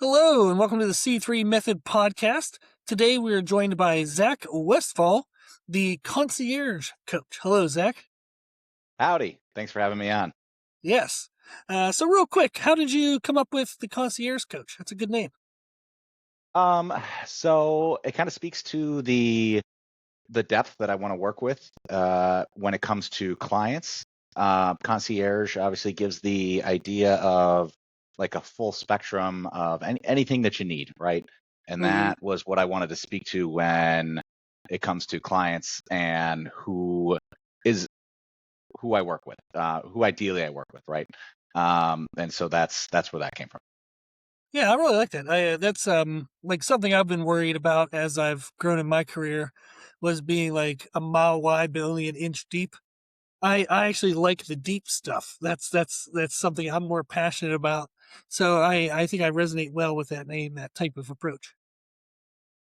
Hello, and welcome to the C3 Method Podcast. Today we are joined by Zach Westfahl, the concierge coach. Hello, Zach. Howdy. Thanks for having me on. Yes. So real quick, how did you come up with the concierge coach? That's a good name. So it kind of speaks to the depth that I want to work with when it comes to clients. Concierge obviously gives the idea of like a full spectrum of anything that you need, right? And that was what I wanted to speak to when it comes to clients and who I work with, who ideally I work with, right? And so that's where that came from. Yeah, I really like that. That's like something I've been worried about as I've grown in my career, was being like a mile wide but only an inch deep. I actually like the deep stuff. That's something I'm more passionate about. So I think I resonate well with that name, that type of approach.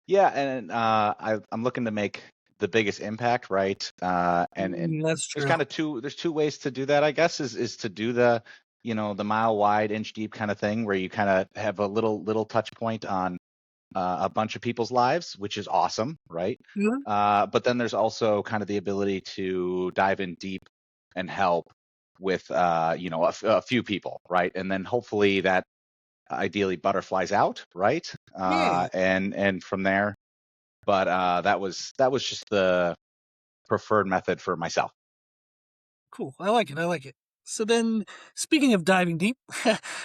Yeah, and I'm looking to make the biggest impact, right? And That's there's true. kind of there's two ways to do that, I guess, is to do the the mile wide, inch deep kind of thing, where you kind of have a little touch point on a bunch of people's lives, which is awesome, right? Mhm. But then there's also kind of the ability to dive in deep and help with a few people, right? And then hopefully that ideally butterflies out, right? Yeah. And from there. But that was just the preferred method for myself. Cool. I like it. I like it. So then, speaking of diving deep,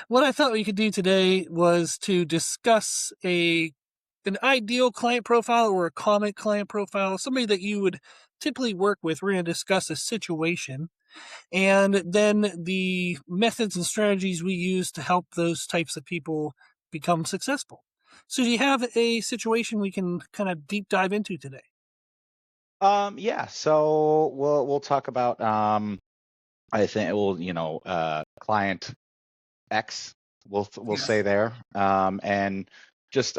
what I thought we could do today was to discuss an ideal client profile or a common client profile, somebody that you would typically work with. We're going to discuss a situation and then the methods and strategies we use to help those types of people become successful. So do you have a situation we can kind of deep dive into today? Yeah. So we'll talk about I think client X. We'll say Yes. there. And just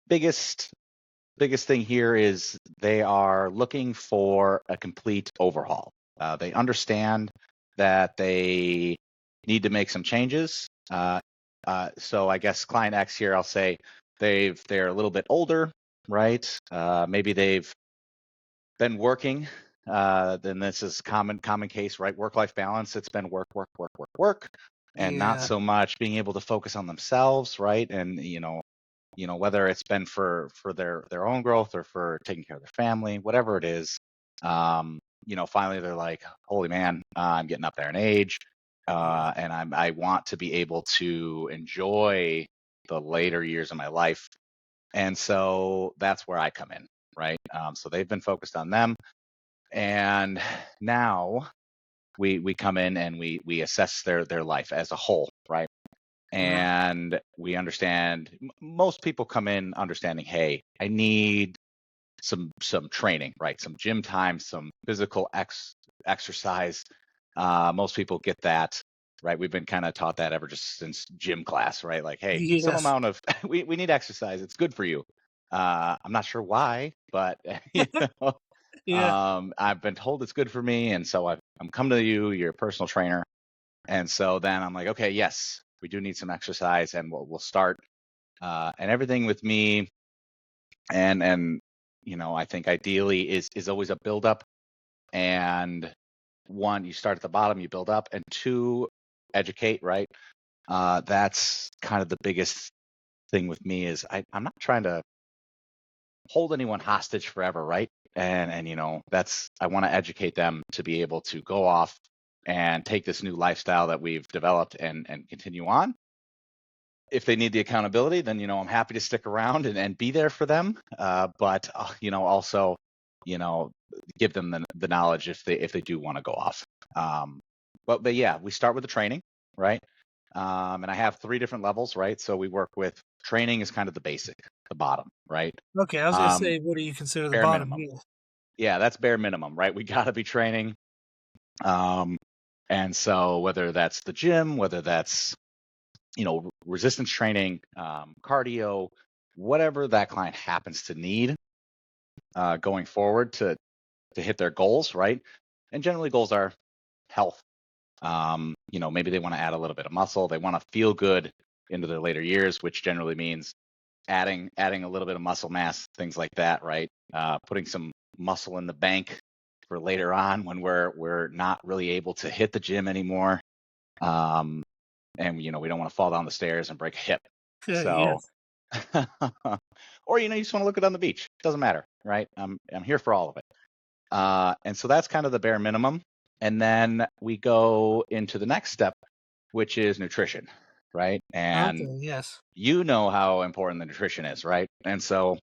biggest biggest thing here is they are looking for a complete overhaul. They understand that they need to make some changes. So I guess client X here, I'll say they're a little bit older, right? Maybe they've been working. Then this is common case, right? Work-life balance. It's been work, work, work, work, work, and not Yeah. so much being able to focus on themselves, right? And whether it's been for their own growth or for taking care of their family, whatever it is. Finally they're like, holy man, I'm getting up there in age, Yeah. and I want to be able to enjoy the later years of my life, and so that's where I come in, right? So they've been focused on them, and now we come in and we assess their life as a whole, right? Uh-huh. And we understand, most people come in understanding, hey, I need some training, right? Some gym time, some physical exercise. Most people get that, right? We've been kind of taught that ever just since gym class, right? Like, hey, some Yes. amount of we need exercise. It's good for you. I'm not sure why, but know, Yeah. I've been told it's good for me, and so I'm coming to you, your personal trainer, and so then I'm like, okay, yes, we do need some exercise, and we'll start. And everything with me, and I think ideally is always a build up. And one, you start at the bottom, you build up, and two, educate, right? That's kind of the biggest thing with me is I'm not trying to hold anyone hostage forever, right? And that's, I want to educate them to be able to go off and take this new lifestyle that we've developed and continue on. If they need the accountability, then I'm happy to stick around and be there for them. But also, you know, give them the knowledge if they do want to go off. But yeah, we start with the training, right? And I have 3 different levels, right? So we work with training is kind of the basic, the bottom, right? Okay, I was gonna Um, say, what do you consider the bare bottom? minimum. Yeah. Yeah, that's bare minimum, right? We got to be training. Um, and so whether that's the gym, whether that's resistance training, cardio, whatever that client happens to need going forward to hit their goals, right? And generally goals are health. Maybe they want to add a little bit of muscle. They want to feel good into their later years, which generally means adding a little bit of muscle mass, things like that, right? Putting some muscle in the bank for later on when we're not really able to hit the gym anymore. And we don't want to fall down the stairs and break a hip. So Yes. or you just want to look it on the beach. Doesn't matter, right? I'm here for all of it. And so that's kind of the bare minimum. And then we go into the next step, which is nutrition, right? And Okay. Yes. you know how important the nutrition is, right? And so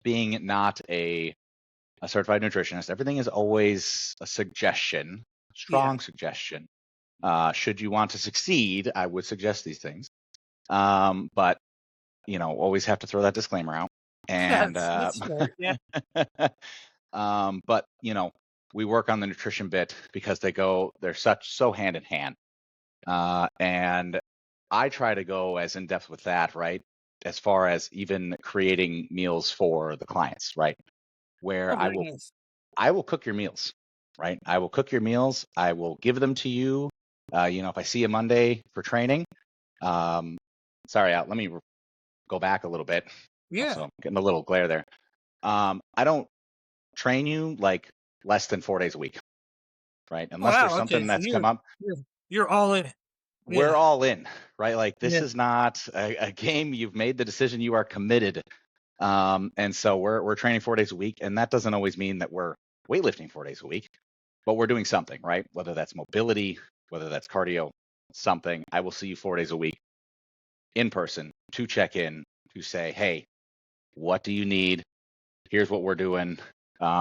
being not a certified nutritionist, everything is always a suggestion, Yeah. strong suggestion. Should you want to succeed, I would suggest these things. But always have to throw that disclaimer out. And That's smart. Yeah. but we work on the nutrition bit because they're so hand in hand. And I try to go as in depth with that, right? As far as even creating meals for the clients, right? Where Oh, very nice. I will cook your meals, right? I will cook your meals. I will give them to you. If I see you Monday for training, let me go back a little bit. Also, Yeah. I'm getting a little glare there. I don't train you like less than 4 days a week, right? Unless there's Wow. Okay. something So that's come up, you're all in it. we're Yeah. all in, right? Like this Yeah. is not a game. You've made the decision. You are committed. And so we're training 4 days a week, and that doesn't always mean that we're weightlifting 4 days a week, but we're doing something, right? Whether that's mobility, whether that's cardio, something. I will see you 4 days a week in person to check in, to say, hey, what do you need? Here's what we're doing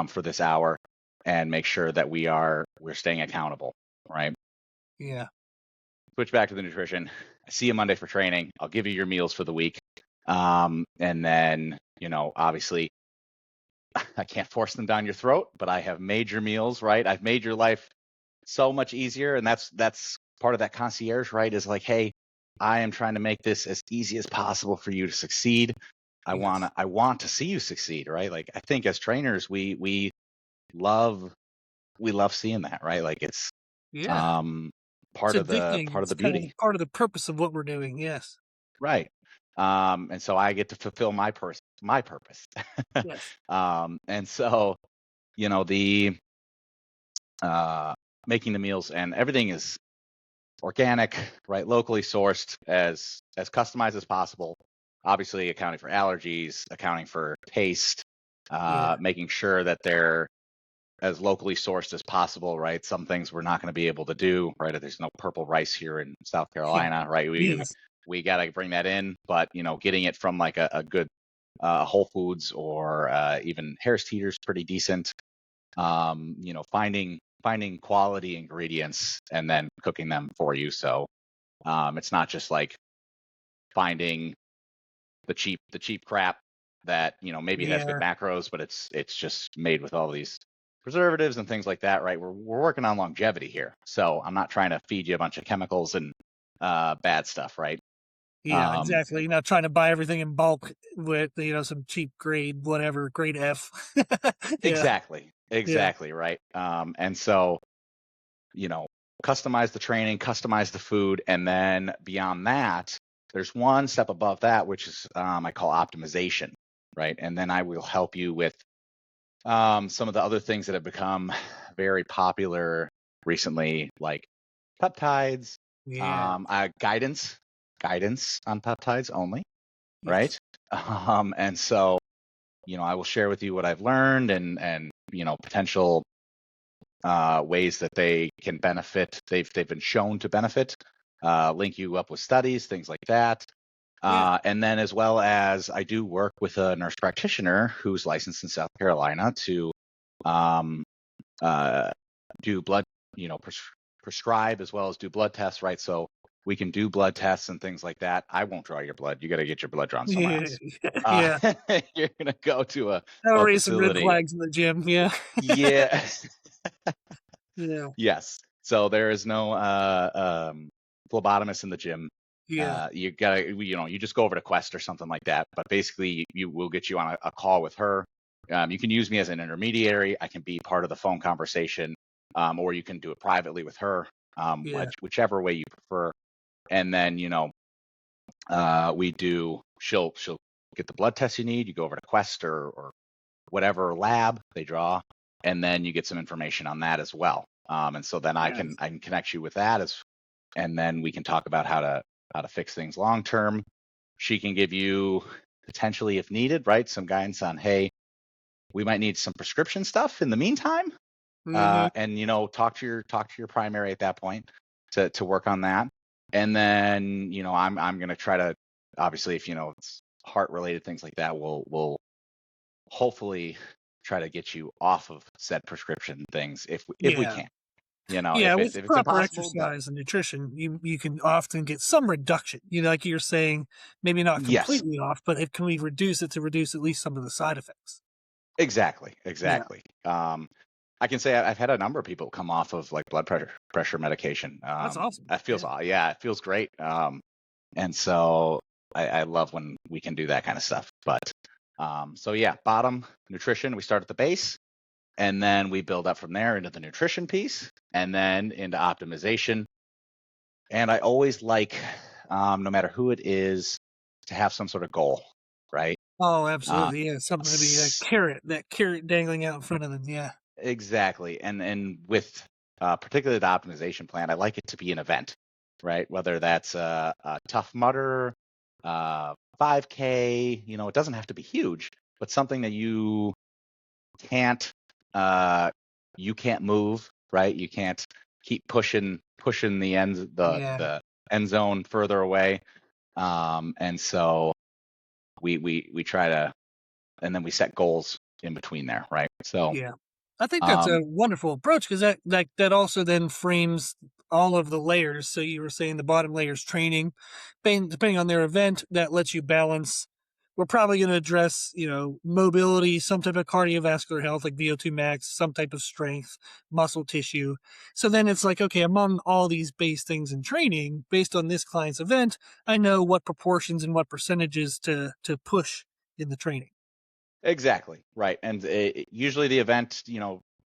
for this hour, and make sure that we're staying accountable, right? Yeah. Switch back to the nutrition. I see you Monday for training. I'll give you your meals for the week. And then, obviously I can't force them down your throat, but I have made your meals, right? I've made your life so much easier. And that's part of that concierge, right? Is like, hey, I am trying to make this as easy as possible for you to succeed. I Yes. want to see you succeed, right? Like I think as trainers, we love seeing that, right? Like it's Yeah. um It's part addicting. of It's the kind of beauty. part of the purpose of what we're doing. Yes. Right. And so I get to fulfill my purpose. Yes. And so, the uh, making the meals and everything is organic, right? Locally sourced, as customized as possible. Obviously, accounting for allergies, accounting for taste, Yeah. making sure that they're as locally sourced as possible, right? Some things we're not going to be able to do, right? There's no purple rice here in South Yeah. Carolina, right? Yes. We got to bring that in, but getting it from like a good Whole Foods or even Harris Teeter's pretty decent. Finding quality ingredients and then cooking them for you. So it's not just like finding the cheap crap that maybe has good Yeah. macros, but it's just made with all these preservatives and things like that, right? We're working on longevity here, so I'm not trying to feed you a bunch of chemicals and bad stuff, right? Yeah. Um, Exactly. You're not trying to buy everything in bulk with some cheap grade whatever grade F. Yeah. exactly, Yeah. exactly, right. And so you know, customize the training, customize the food, and then beyond that, there's one step above that, which is I call optimization, right? And then I will help you with some of the other things that have become very popular recently, like peptides, Yeah. guidance on peptides only, Yes. right? And so, I will share with you what I've learned and potential ways that they can benefit. They've been shown to benefit. Link you up with studies, things like that. Yeah. And then as well as I do work with a nurse practitioner who's licensed in South Carolina to um, do blood, prescribe as well as do blood tests, right? So we can do blood tests and things like that. I won't draw your blood. You got to get your blood drawn somewhere Yeah. else. Yeah. You're going to go to That'll a raise some red facility. flags in the gym. Yeah. Yeah. Yeah. Yes. So there is no phlebotomist in the gym. Yeah. You gotta, you just go over to Quest or something like that. But basically, you will get you on a call with her. You can use me as an intermediary. I can be part of the phone conversation, or you can do it privately with her, Yeah. whichever way you prefer. And then, She'll get the blood test you need. You go over to Quest or whatever lab they draw, and then you get some information on that as well. And so then I can connect you with that and then we can talk about how to fix things long term. She can give you potentially, if needed, right, some guidance on, hey, we might need some prescription stuff in the meantime, Mm-hmm. and talk to your primary at that point to work on that. And then I'm going to try to, obviously, if it's heart related things like that, we'll hopefully try to get you off of said prescription things if we Yeah. can. Yeah, If with it's proper impossible, no. exercise and nutrition, you can often get some reduction. Like you're saying, maybe not Yes, completely off, but it can we reduce it to reduce at least some of the side effects. exactly, Yeah, exactly. I can say I've had a number of people come off of like blood pressure medication. that's awesome. That feels, Yeah, yeah, it feels great. And so I love when we can do that kind of stuff. But so yeah, bottom nutrition, we start at the base, and then we build up from there into the nutrition piece, and then into optimization. And I always like, no matter who it is, to have some sort of goal, right? oh, Uh, absolutely. Yeah, something to be s- that carrot dangling out in front of them. Yeah, exactly. And with particularly the optimization plan, I like it to be an event, right? Whether that's a Tough Mudder, 5K, it doesn't have to be huge, but something that can't uh, you can't move, right? You can't keep pushing yeah, the end zone further away. And so we try to, and then we set goals in between there, right? So yeah. I think that's um, a wonderful approach because that also then frames all of the layers. So you were saying the bottom layers training, depending on their event, that lets you balance. We're probably going to address, mobility, some type of cardiovascular health, like VO2 max, some type of strength, muscle tissue. So then it's like, okay, among all these base things in training, based on this client's event, I know what proportions and what percentages to push in the training. exactly, right. And usually the event,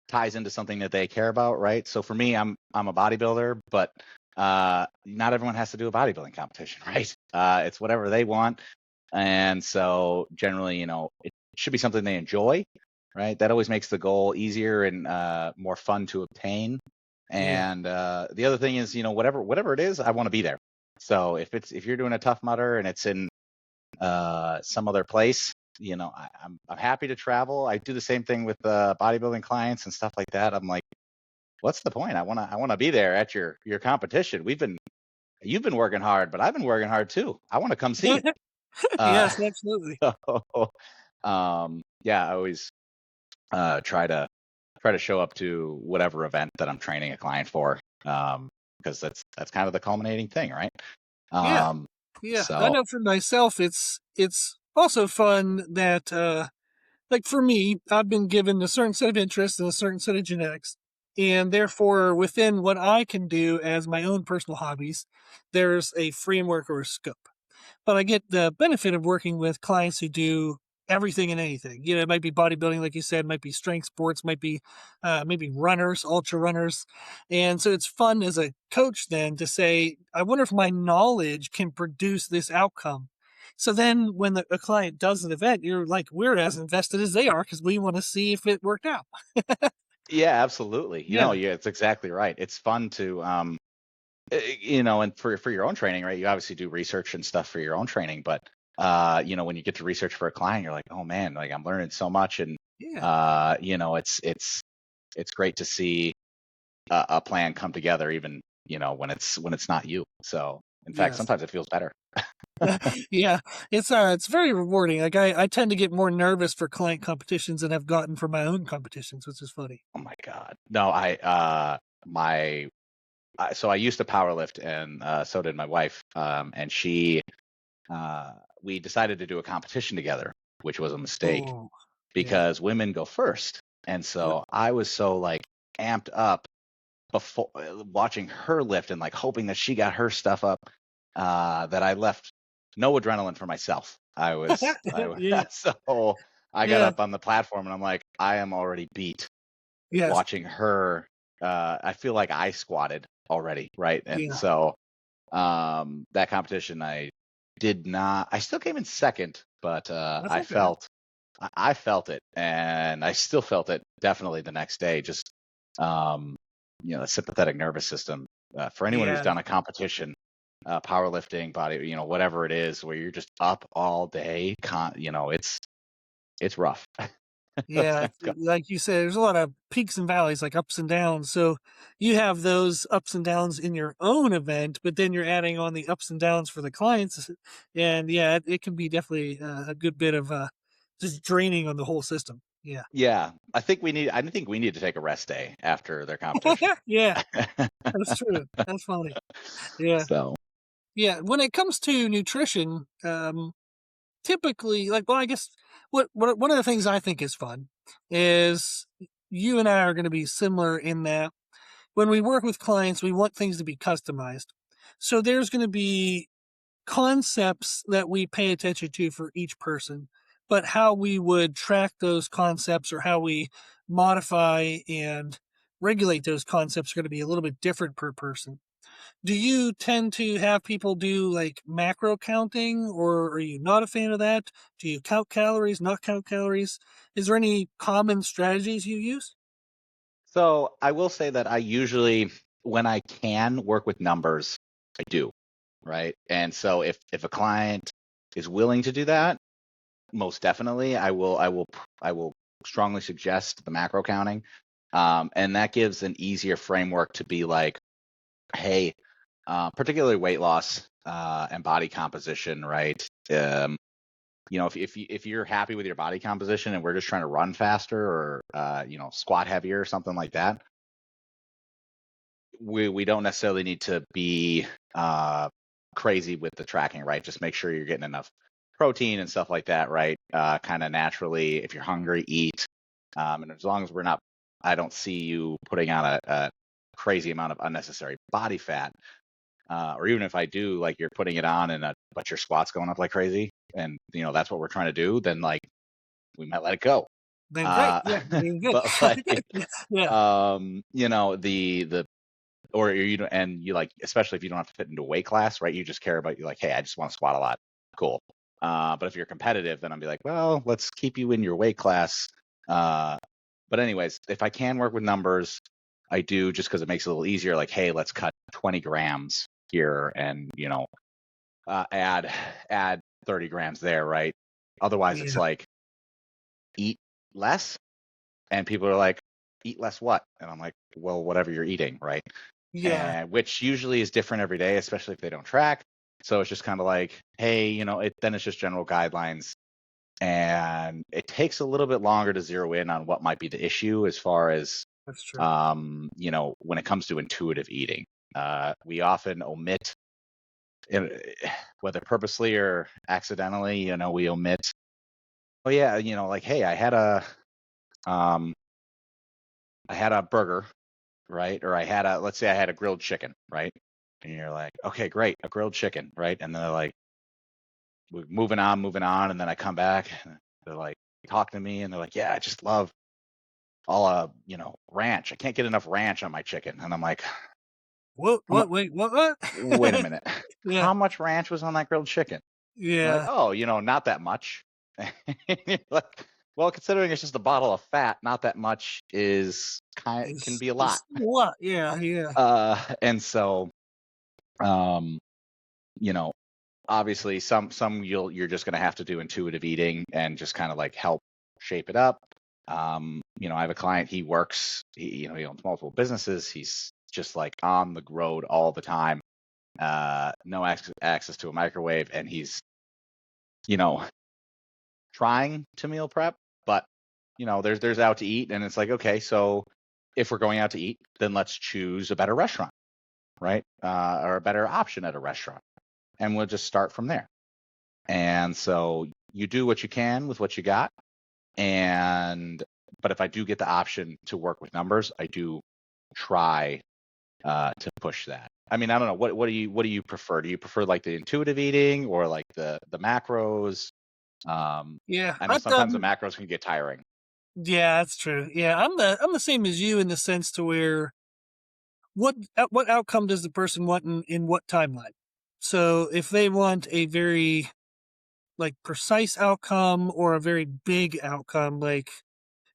ties into something that they care about, right? So for me, I'm a bodybuilder, but not everyone has to do a bodybuilding competition, right? It's whatever they want. And so generally, it should be something they enjoy, right? That always makes the goal easier and more fun to obtain. Yeah. And the other thing is, whatever it is, I want to be there. So if you're doing a Tough Mudder and it's in some other place, I'm happy to travel. I do the same thing with bodybuilding clients and stuff like that. I'm like, what's the point? I wanna be there at your competition. You've been working hard, but I've been working hard too. I want to come see you. Uh, Yes, absolutely. so, yeah, I always try to show up to whatever event that I'm training a client for, because that's kind of the culminating thing, right? Yeah. Um, Yeah. I so know for myself it's also fun that like for me, I've been given a certain set of interests and a certain set of genetics. And therefore, within what I can do as my own personal hobbies, there's a framework or a scope. But I get the benefit of working with clients who do everything and anything. It might be bodybuilding, like you said, might be strength sports, might be maybe runners, ultra runners. And so it's fun as a coach then to say, I wonder if my knowledge can produce this outcome. So then when a client does an event, you're like, we're as invested as they are because we want to see if it worked out. yeah, absolutely. Yeah. Yeah, it's exactly right. It's fun to and for your own training, right? You obviously do research and stuff for your own training, but when you get to research for a client, you're like, oh man, like I'm learning so much, and Yeah. it's great to see a plan come together, even when it's not you. So in fact, Yes. sometimes it feels better. Yeah, it's very rewarding. Like I tend to get more nervous for client competitions than I've gotten for my own competitions, which is funny. Oh my God, no, my so I used to power lift, and so did my wife, and we decided to do a competition together, which was a mistake Oh, yeah, because women go first. And yep. so I was so like amped up before watching her lift and like hoping that she got her stuff up, that I left no adrenaline for myself. I was Yeah, so I got yeah, up on the platform and I'm like, I am already beat yes, watching her. I feel like I squatted already, right? And yeah, so that competition, did not. I still came in second, but That's not bad. I felt it, and I still felt it definitely the next day. Just the sympathetic nervous system. For anyone who's Yeah, done a competition, powerlifting, body, whatever it is, where you're just up all day, it's rough. yeah. Like you said, there's a lot of peaks and valleys, like ups and downs. So you have those ups and downs in your own event, but then you're adding on the ups and downs for the clients, and yeah, it can be definitely a good bit of just draining on the whole system. Yeah, Yeah, I think we need to take a rest day after their competition. yeah, that's true. That's funny. Yeah, So, yeah. When it comes to nutrition, typically, like, well, I guess what one of the things I think is fun is you and I are going to be similar in that when we work with clients, we want things to be customized. So there's going to be concepts that we pay attention to for each person, but how we would track those concepts or how we modify and regulate those concepts are going to be a little bit different per person. Do you tend to have people do like macro counting, or are you not a fan of that? Do you count calories, not count calories? Is there any common strategies you use? so I will say that I usually, when I can work with numbers, I do, right? And so if a client is willing to do that, most definitely, I will strongly suggest the macro counting, and that gives an easier framework to be like, hey, particularly weight loss and body composition, right? If you're happy with your body composition and we're just trying to run faster or squat heavier or something like that, we don't necessarily need to be crazy with the tracking, right? Just make sure you're getting enough protein and stuff like that, right? Kind of naturally, if you're hungry, eat. And as long as I don't see you putting on a crazy amount of unnecessary body fat, or even if I do, like you're putting it on but your squat's going up like crazy, and that's what we're trying to do, then like we might let it go. Then great. Uh, Yeah, then good. but like, Yeah, the or and you like, especially if you don't have to fit into a weight class, right? You just care about, you like, hey, I just want to squat a lot. Cool. But if you're competitive, then I'll be like, well, let's keep you in your weight class. Uh, but anyways, if I can work with numbers, I do, just because it makes it a little easier. Like, hey, let's cut 20 grams here, and add 30 grams there, right? Otherwise, it's yeah, like eat less, and people are like, eat less what? And I'm like, well, whatever you're eating, right? yeah. And which usually is different every day, especially if they don't track. So it's just kind of like, hey, then it's just general guidelines. And it takes a little bit longer to zero in on what might be the issue as far as, That's true. when it comes to intuitive eating. We often omit, uh, whether purposely or accidentally, we omit, oh yeah, like, hey, um, I had a burger, right? Or let's say I had a grilled chicken, right? And you're like, okay, great, a grilled chicken, right? And then they're like, we're moving on. And then I come back, and they're like, talking to me, and they're like, yeah, I just love all ranch. I can't get enough ranch on my chicken. And I'm like, What? how much, What? Wait, what? wait a minute. Yeah, How much ranch was on that grilled chicken? They're like, yeah. oh, not that much. You're like, well, considering it's just a bottle of fat, not that much can be a lot. It's what? Yeah, yeah. And so, um, you know, obviously some you're just going to have to do intuitive eating and just kind of like help shape it up. I have a client, he owns multiple businesses. He's just like on the road all the time. No access to a microwave, and he's, you know, trying to meal prep, but there's out to eat, and it's like, okay, so if we're going out to eat, then let's choose a better restaurant, right? Or a better option at a restaurant, and we'll just start from there. And so you do what you can with what you got, but if I do get the option to work with numbers, I do try to push that. I mean, I don't know, what do you prefer? Do you prefer like the intuitive eating or like the macros? Yeah, I know I've sometimes the done. macros can get tiring. Yeah, that's true. Yeah, I'm the same as you in the sense to where what outcome does the person want in what timeline? So if they want a very like precise outcome or a very big outcome, like,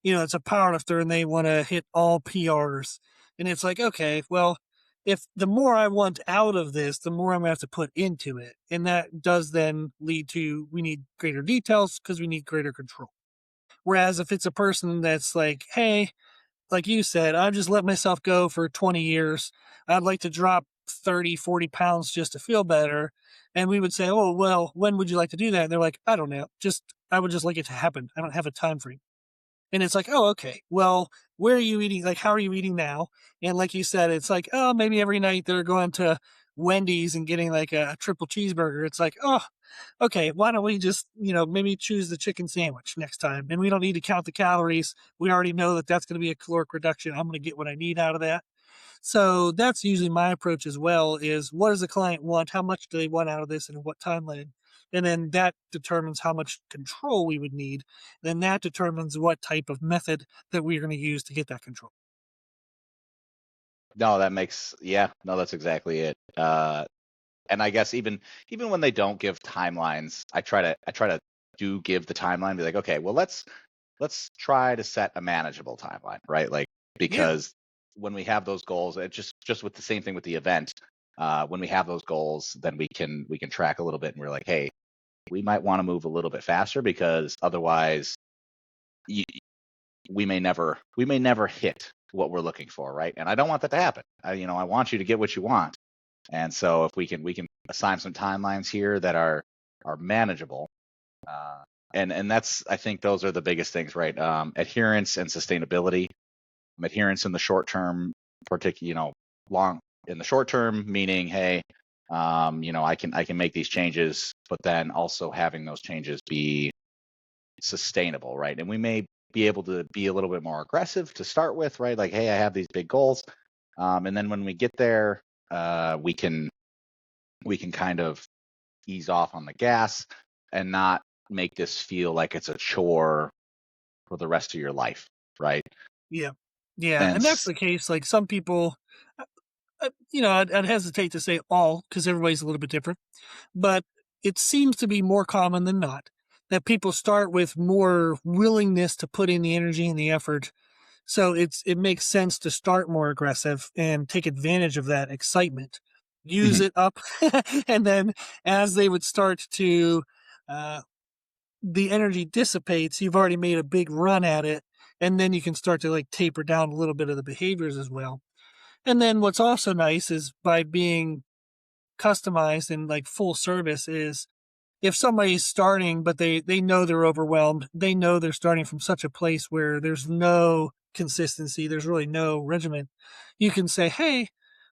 it's a powerlifter and they want to hit all PRs. And it's like, okay, well, if the more I want out of this, the more I'm going to have to put into it. And that does then lead to we need greater details because we need greater control. Whereas if it's a person that's like, hey, like you said, I've just let myself go for 20 years. I'd like to drop 30, 40 pounds just to feel better. And we would say, oh, well, when would you like to do that? And they're like, I don't know. I would just like it to happen. I don't have a time frame. And it's like, oh, okay. Well, where are you eating? Like, how are you eating now? And like you said, it's like, oh, maybe every night they're going to Wendy's and getting like a triple cheeseburger. It's like, oh, okay, why don't we just, maybe choose the chicken sandwich next time? And we don't need to count the calories. We already know that that's going to be a caloric reduction. I'm going to get what I need out of that. So that's usually my approach as well is what does the client want? How much do they want out of this and what timeline? And then that determines how much control we would need. Then that determines what type of method that we're going to use to get that control. No, that's exactly it. And I guess even when they don't give timelines, I try to do give the timeline, be like, okay, well, let's try to set a manageable timeline, right? Like, Yeah. because when we have those goals, it just with the same thing with the event, when we have those goals, then we can track a little bit, and we're like, hey, we might want to move a little bit faster because otherwise, y we may never hit what we're looking for, right? And I don't want that to happen. I want you to get what you want. And so if we can assign some timelines here that are manageable, uh, and that's, I think those are the biggest things, right? Adherence and sustainability. Adherence in the short term, particularly, long in the short term, meaning, hey, I can make these changes, but then also having those changes be sustainable, right? And we may be able to be a little bit more aggressive to start with, right? Like, hey, I have these big goals, and then when we get there, we can kind of ease off on the gas and not make this feel like it's a chore for the rest of your life, right? Yeah. Yeah. And And that's the case. Like some people, I'd hesitate to say all because everybody's a little bit different, but it seems to be more common than not that people start with more willingness to put in the energy and the effort. So it makes sense to start more aggressive and take advantage of that excitement, use Mhm, it up, and then as they would start to, uh, the energy dissipates, you've already made a big run at it, and then you can start to like taper down a little bit of the behaviors as well. And then what's also nice is by being customized and like full service is if somebody's starting but they know they're overwhelmed, they know they're starting from such a place where there's no consistency, there's really no regimen, you can say, hey,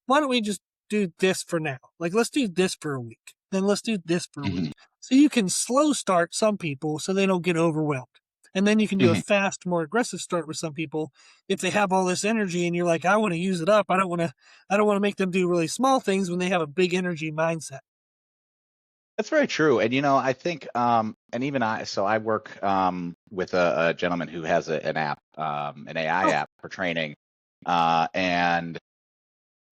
why don't we just do this for now, like let's do this for a week, then let's do this for a week. mhm, So you can slow start some people so they don't get overwhelmed, and then you can do a mhm. fast, more aggressive start with some people if they have all this energy and you're like, I want to use it up, I don't want to make them do really small things when they have a big energy mindset. That's very true. And I think, and even I work with a gentleman who has an app, an AI Oh, app for training, and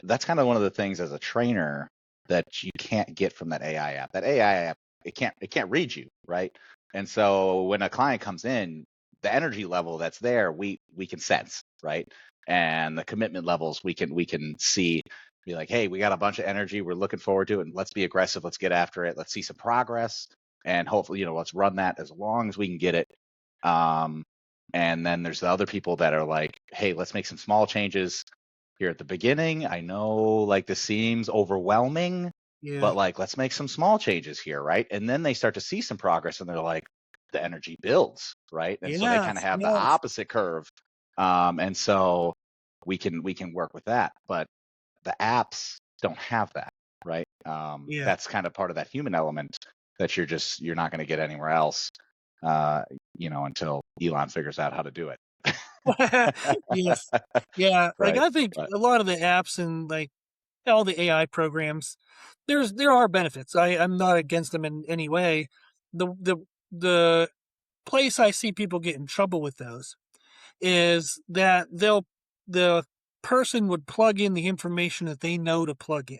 that's kind of one of the things as a trainer that you can't get from that AI app. That AI app, it can't read you, right? And so when a client comes in, the energy level that's there, we can sense, right? And the commitment levels we can see, be like, hey, we got a bunch of energy, we're looking forward to it, and let's be aggressive, let's get after it, let's see some progress, and hopefully, let's run that as long as we can get it. Um, and then there's the other people that are like, hey, let's make some small changes here at the beginning. I know, like, this seems overwhelming, yeah. but like, let's make some small changes here, right? And then they start to see some progress and they're like, the energy builds, right? And so they kind of Yes, have the yes. opposite curve. And so we can work with that. But the apps don't have that, right? Yeah. That's kind of part of that human element that you're not going to get anywhere else, uh, until Elon figures out how to do it. Yes. Yeah, like, Right. I think But a lot of the apps and, like, all the AI programs, there are benefits. I'm not against them in any way. The place I see people get in trouble with those is that the person would plug in the information that they know to plug in.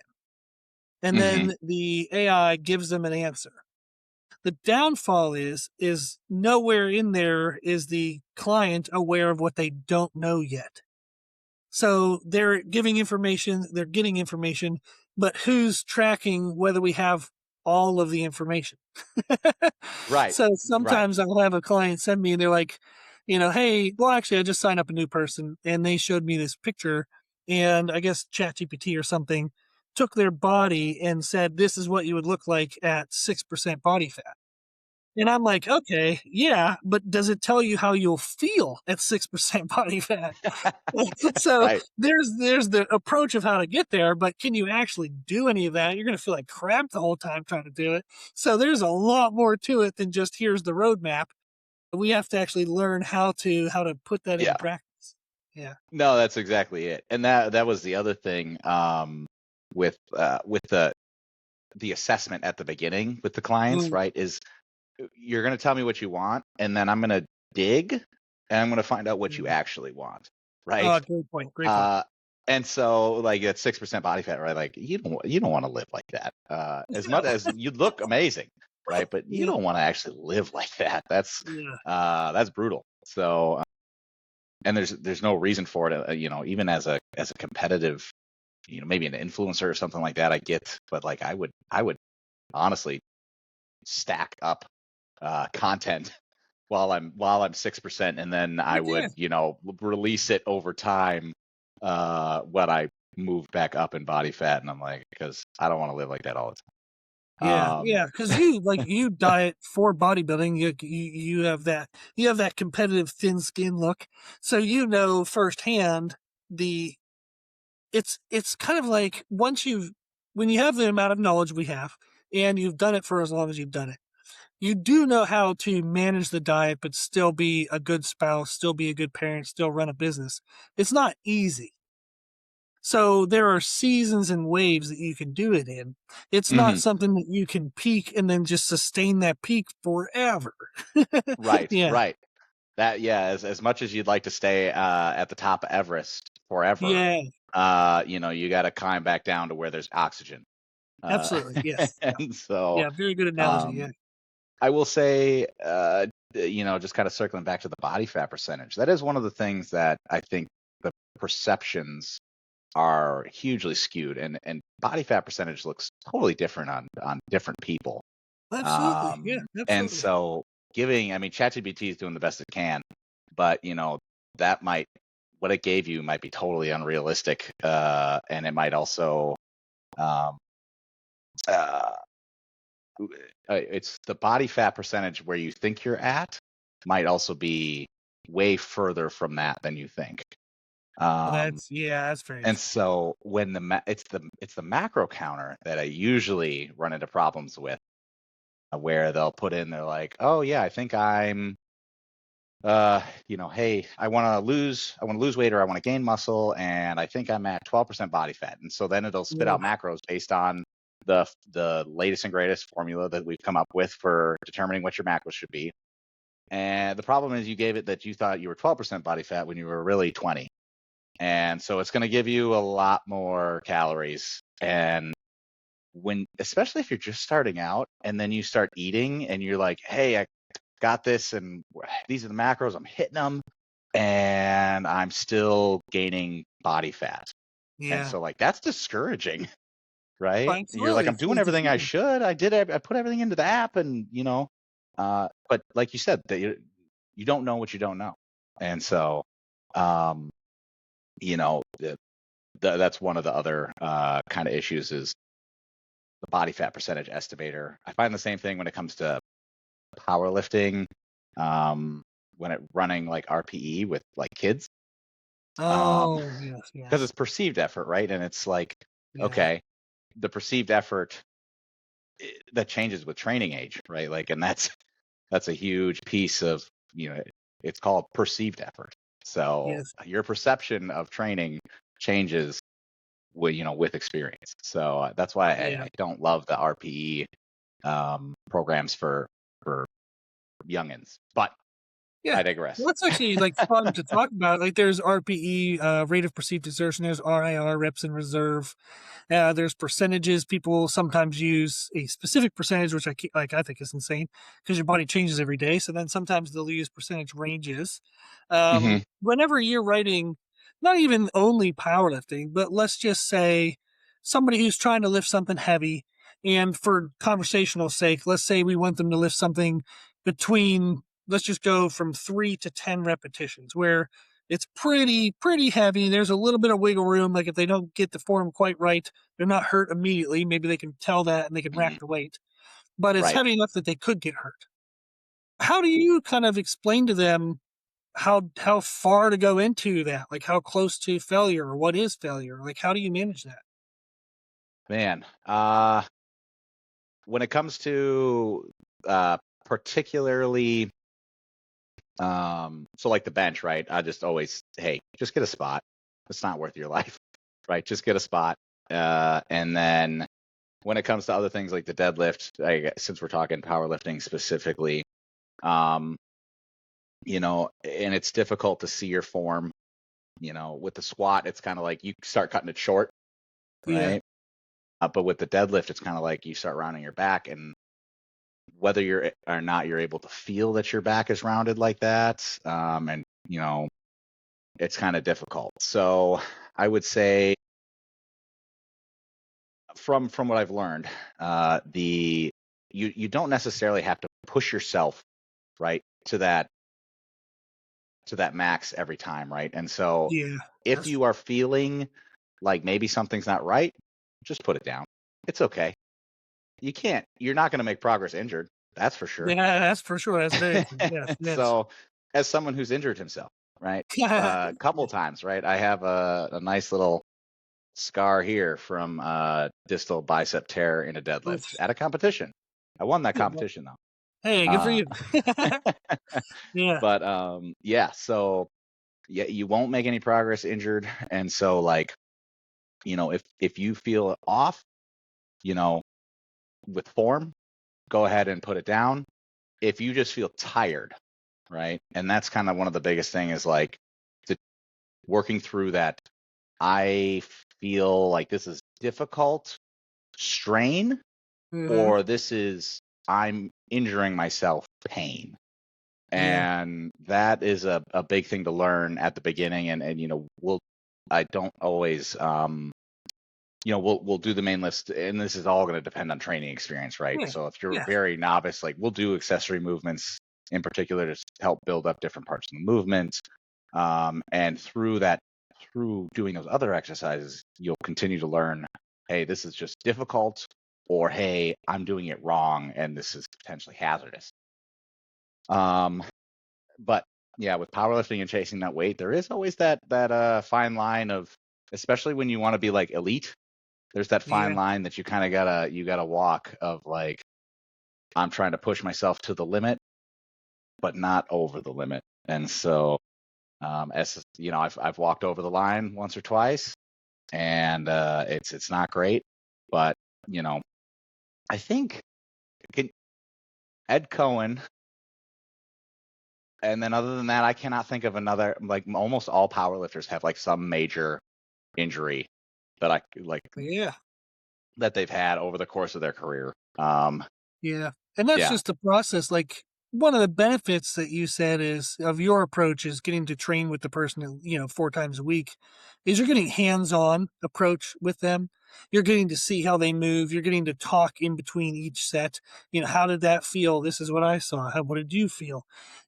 and Hmm. then the AI gives them an answer. The downfall is nowhere in there is the client aware of what they don't know yet. So they're giving information, they're getting information, but who's tracking whether we have all of the information? Right. So Right. sometimes I'll have a client send me and they're like, hey, well, actually, I just signed up a new person and they showed me this picture. And I guess ChatGPT or something took their body and said, this is what you would look like at 6% body fat. And I'm like, okay, yeah, but does it tell you how you'll feel at 6% body fat? So Right. there's the approach of how to get there, but can you actually do any of that? You're going to feel like crap the whole time trying to do it. So there's a lot more to it than just here's the roadmap. We have to actually learn how to put that into Yeah. practice. Yeah. No, that's exactly it. And that was the other thing, with the assessment at the beginning with the clients, Mm. right? Is you're going to tell me what you want, and then I'm going to dig, and I'm going to find out what you Yeah. actually want, right? Oh, great point. Great point. Uh, and so like at 6% body fat, right? Like you don't want to live like that. As much No. as you look amazing, right? But you Yeah. don't want to actually live like that. Yeah. That's brutal. So and there's no reason for it. Even as a competitive, maybe an influencer or something like that. I get, but like I would honestly stack up content while I'm 6%, and then I Heck yeah. would release it over time when I move back up in body fat, and I'm like, because I don't want to live like that all the Yeah, time. yeah, because you diet for bodybuilding. You have that competitive thin skin look, so firsthand the it's kind of like when you have the amount of knowledge we have, and you've done it for as long as you've done it, you do know how to manage the diet, but still be a good spouse, still be a good parent, still run a business. It's not easy. So there are seasons and waves that you can do it in. It's not Hmm. something that you can peak and then just sustain that peak forever. Right, Yeah. right. That yeah, as much as you'd like to stay at the top of Everest forever, Yeah. you got to climb back down to where there's oxygen. Uh, Absolutely. Yes. Yeah. and so Yeah. Very good analogy. Yeah. um, I will say, just kind of circling back to the body fat percentage, that is one of the things that I think the perceptions are hugely skewed, and body fat percentage looks totally different on different people. Absolutely. Yeah. And Absolutely. so I mean, ChatGPT is doing the best it can, but that might what it gave you might be totally unrealistic, and it might also um, uh, it's the body fat percentage where you think you're at might also be way further from that than you think. Um, That's very and true. so when it's the macro counter that I usually run into problems with, where they're like, oh yeah, I think I'm hey, I want to lose weight, or I want to gain muscle, and I think I'm at 12% body fat. And so then it'll spit Yeah. out macros based on the latest and greatest formula that we've come up with for determining what your macros should be. And the problem is you gave it that you thought you were 12% body fat when you were really 20. And so it's going to give you a lot more calories. And especially if you're just starting out and then you start eating and you're like, hey, I got this and these are the macros, I'm hitting them, and I'm still gaining body fat. And Yeah. so like that's discouraging, right? You're like, Absolutely. I'm doing Because everything I should. I put everything into the app, and but like you said, that you don't know what you don't know. And so um, that's one of the other kind of issues is the body fat percentage estimator. I find the same thing when it comes to powerlifting, when it running like RPE with like kids, Oh, yes, because yes. it's perceived effort, right? And it's like, Yeah. okay, the perceived effort that changes with training age, right? Like, and that's a huge piece of it's called perceived effort. So Yes. your perception of training changes with experience. So that's why I Yeah. don't love the RPE programs for youngins. But Yeah. I digress. Well, that's actually like fun to talk about. Like there's RPE, rate of perceived exertion. There's RIR, reps in reserve. There's percentages. People sometimes use a specific percentage, which I think is insane because your body changes every day. So then sometimes they'll use percentage ranges. Hmm. Whenever you're writing, not even only powerlifting, but let's just say somebody who's trying to lift something heavy, and for conversational sake, let's say we want them to lift something between, let's just go from 3 to 10 repetitions where it's pretty heavy. There's a little bit of wiggle room. Like if they don't get the form quite right, they're not hurt immediately. Maybe they can tell that and they can rack Hmm. the weight, but it's Right. heavy enough that they could get hurt. How do you kind of explain to them how far to go into that? Like how close to failure, or what is failure? Like how do you manage that? Man, when it comes to particularly so like the bench, right? I just always, hey, just get a spot. It's not worth your life, right? Just get a spot. And then when it comes to other things like the deadlift, since we're talking powerlifting specifically, um, and it's difficult to see your form. With the squat, it's kind of like you start cutting it short, Yeah. right? But with the deadlift, it's kind of like you start rounding your back, and whether you're or not, you're able to feel that your back is rounded like that. And it's kind of difficult. So I would say from what I've learned, the you don't necessarily have to push yourself right to that max every time, right? And so Yeah. if That's you are feeling like maybe something's not right, just put it down. It's okay. You're not going to make progress injured. That's for sure. yeah, that's for sure. That's very true. Yes, yes. So, as someone who's injured himself, right, a couple times, right, I have a nice little scar here from distal bicep tear in a deadlift Oof. at a competition. I won that Yeah, well, competition though. hey, good for Uh, you. Yeah. but yeah, so yeah, you won't make any progress injured, and so like if you feel off, you know, with form, go ahead and put it down. If you just feel tired, right? And that's kind of one of the biggest thing is like the, working through that. I feel like this is difficult strain, Hmm. or this is I'm injuring myself pain. Yeah. And that is a big thing to learn at the beginning. And I don't always we'll do the main list, and this is all going to depend on training experience, right? Yeah. So if you're Yeah. very novice, like we'll do accessory movements in particular to help build up different parts of the movement. And through doing those other exercises, you'll continue to learn, hey, this is just difficult, or hey, I'm doing it wrong and this is potentially hazardous. Um, but yeah, with powerlifting and chasing that weight, there is always that fine line of, especially when you want to be like elite, there's that fine Yeah. line that you gotta walk of like, I'm trying to push myself to the limit, but not over the limit. And so, as you know, I've walked over the line once or twice, and it's not great, but you know, I think can, Ed Cohen, and then other than that, I cannot think of another. Like almost all powerlifters have like some major injury that I like Yeah. that they've had over the course of their career. Yeah. And that's Yeah. just the process. Like one of the benefits that you said is of your approach is getting to train with the person, 4 times a week, is you're getting hands-on approach with them. You're getting to see how they move. You're getting to talk in between each set. How did that feel? This is what I saw. What did you feel?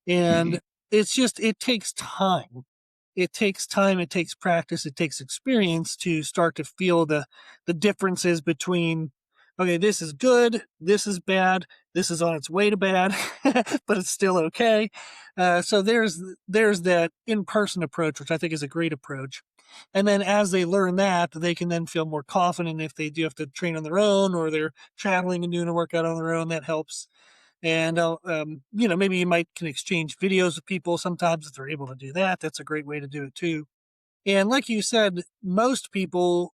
Hmm. And it takes time. It takes time, it takes practice, it takes experience to start to feel the differences between, okay, this is good, this is bad, this is on its way to bad, but it's still okay. So there's that in-person approach, which I think is a great approach. And then as they learn that, they can then feel more confident if they do have to train on their own or they're traveling and doing a workout on their own. That helps. And maybe you might can exchange videos with people sometimes if they're able to do that. That's a great way to do it too. And like you said, most people,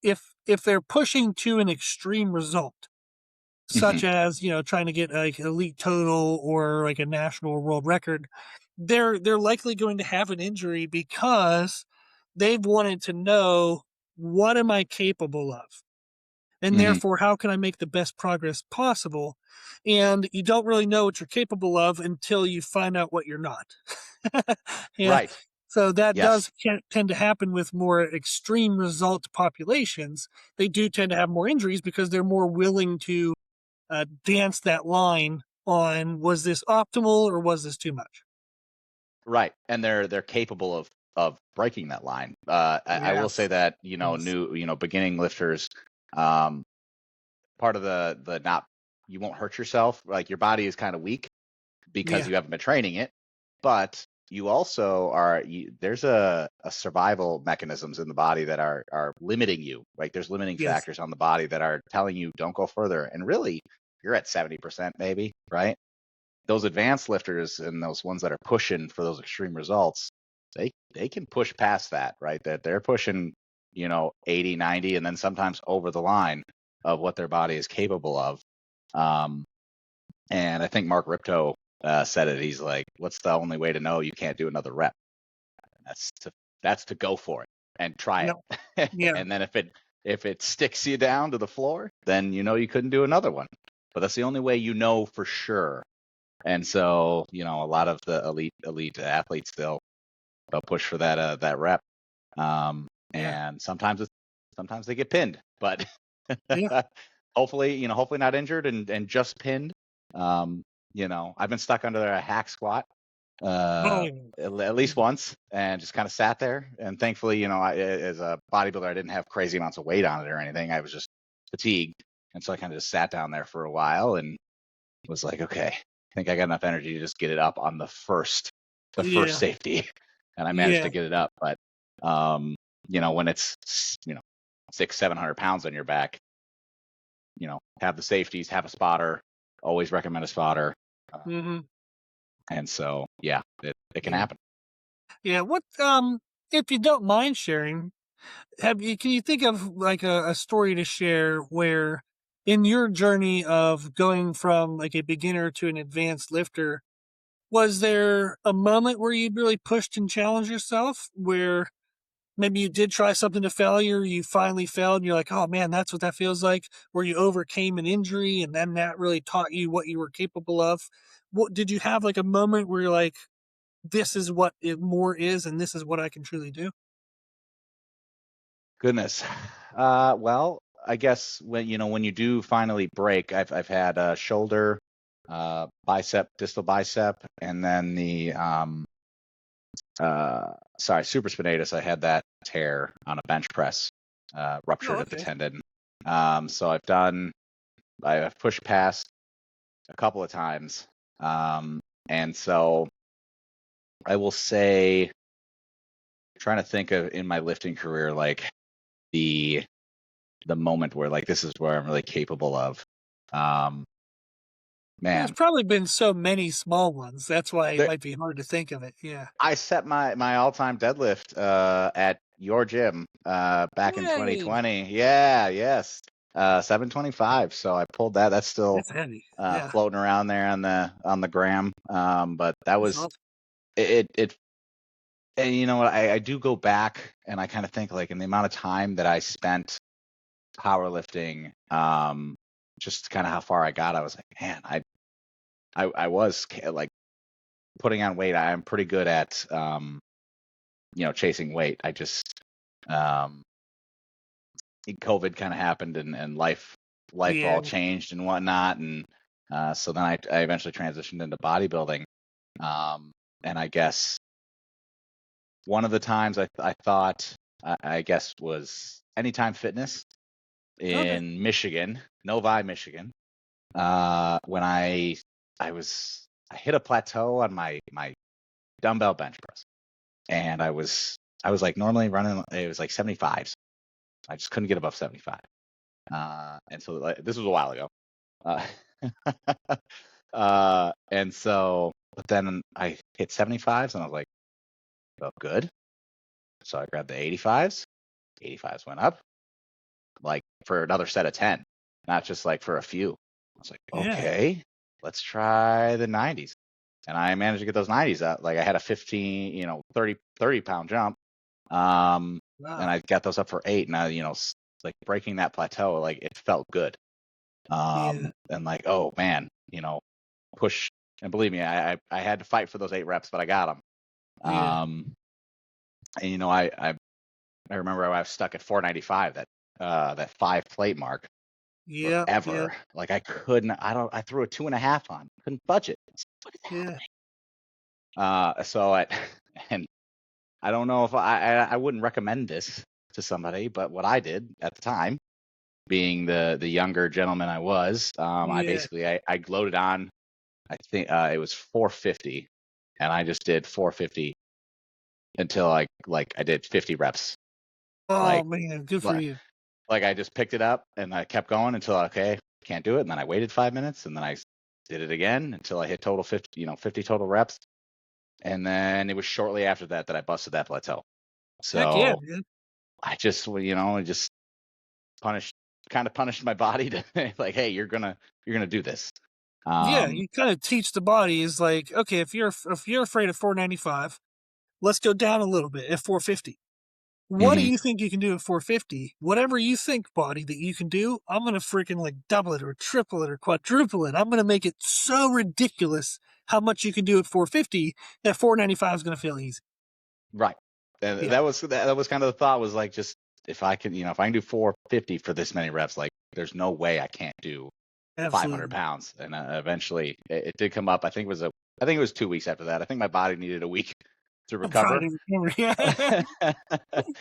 if they're pushing to an extreme result, Hmm. such as trying to get like elite total or like a national or world record, they're likely going to have an injury because they've wanted to know, what am I capable of? And Hmm. therefore, how can I make the best progress possible? And you don't really know what you're capable of until you find out what you're not. Yeah. Right. So that Yes. does tend to happen with more extreme result populations. They do tend to have more injuries because they're more willing to dance that line on, was this optimal or was this too much? Right. And they're capable of breaking that line. I will say Yes. that, Yes. beginning lifters, um, part of the not, you won't hurt yourself. Like, your body is kind of weak because Yeah. you haven't been training it, but you also there's a survival mechanisms in the body that are limiting you. Like, there's limiting Yes. factors on the body that are telling you don't go further. And really, you're at 70% maybe, right? Those advanced lifters and those ones that are pushing for those extreme results, they can push past that, right? That they're pushing, 80, 90, and then sometimes over the line of what their body is capable of. Um, and I think Mark Ripto said it. He's like, "What's the only way to know you can't do another rep? That's to go for it and try Yep. it. Yeah. And then if it sticks you down to the floor, then you couldn't do another one. But that's the only way you know for sure. And so, a lot of the elite athletes, they'll push for that rep. Yeah. And sometimes they get pinned, but Yeah. hopefully not injured and just pinned. I've been stuck under a hack squat uh, Oh, at least once, and just kind of sat there. And thankfully, as a bodybuilder, I didn't have crazy amounts of weight on it or anything. I was just fatigued, and so I kind of just sat down there for a while and was like, okay, I think I got enough energy to just get it up on the first yeah. safety, and I managed Yeah. to get it up. But when it's 600-700 pounds on your back, have the safeties, have a spotter. Always recommend a spotter. Hmm. And so, yeah, it can Yeah. happen. Yeah. What, if you don't mind sharing, can you think of like a story to share where, in your journey of going from like a beginner to an advanced lifter, was there a moment where you really pushed and challenged yourself, where maybe you did try something to failure, you finally failed, and you're like, oh man, that's what that feels like, where you overcame an injury and then that really taught you what you were capable of? What did you have, like a moment where you're like, this is what it more is, and this is what I can truly do? Goodness. Well, I guess when you do finally break, I've had a shoulder, bicep, distal bicep, and then the supraspinatus. I had that tear on a bench press, Oh, ruptured at the okay. tendon. So I've pushed past a couple of times, and so I will say, trying to think of in my lifting career, like the moment where, like, this is where I'm really capable of. Um, There's Man, probably been so many small ones. That's why it there, might be hard to think of it. Yeah. I set my all-time deadlift at your gym back in Yay. 2020. Yeah, yes, 725. So I pulled that. That's still That's heavy. Yeah. floating around there on the gram. But that That's was awesome. it. And you know what? I do go back and I kind of think, like, in the amount of time that I spent powerlifting, just kind of how far I got. I was like, man, I was like putting on weight. I'm pretty good at chasing weight. I just um COVID kind of happened, and life Yeah. all changed and whatnot, and so then I eventually transitioned into bodybuilding. Um and I guess one of the times I thought, I guess, was Anytime Fitness Okay. in Michigan, Novi, Michigan. When I hit a plateau on my dumbbell bench press, and I was like normally running, it was like 75s. I just couldn't get above 75. And so, like, this was a while ago. Uh, and so, but then I hit 75s, and I was like, felt good. So I grabbed the 85s. 85s went up, like, for another set of 10, not just like for a few. I was like, Yeah. okay, let's try the 90s. and I managed to get those 90s out. Like I had a 15, 30 pound jump. And Wow. I got those up for 8, and like breaking that plateau, like it felt good. Yeah. And like, oh man, push. And believe me, I had to fight for those 8 reps, but I got them. Yeah. And I remember I was stuck at 495, that 5 plate mark Yeah. Yeah. forever. Like I couldn't. I threw a 2.5 on, couldn't budge it. What is Yeah. happening? And I don't know if I wouldn't recommend this to somebody, but what I did at the time, being the younger gentleman I was, Yeah. I gloated on. I think it was 450, and I just did 450 until I did 50 reps. Oh Like man, good for like you. like I just picked it up and I kept going until okay, can't do it, and then I waited 5 minutes, and then I did it again until I hit total 50, 50 total reps, and then it was shortly after that that I busted that plateau. Heck yeah, So man. I just just kind of punished my body to like, hey, you're gonna do this. Yeah, Um, you kind of teach the body is like, okay, if you're afraid of 495, let's go down a little bit at 450. What do mhm, you think you can do at 450? Whatever you think, body, that you can do, I'm gonna freaking like double it or triple it or quadruple it. I'm gonna make it so ridiculous how much you can do at 450 that 495 is gonna feel easy. right. And Yeah, that was kind of the thought was like just if I can, if I can do 450 for this many reps, like there's no way I can't do 500 absolutely. pounds. And eventually it did come up. I think it was 2 weeks after that. I think my body needed a week to I'm recover. trying to remember. Yeah,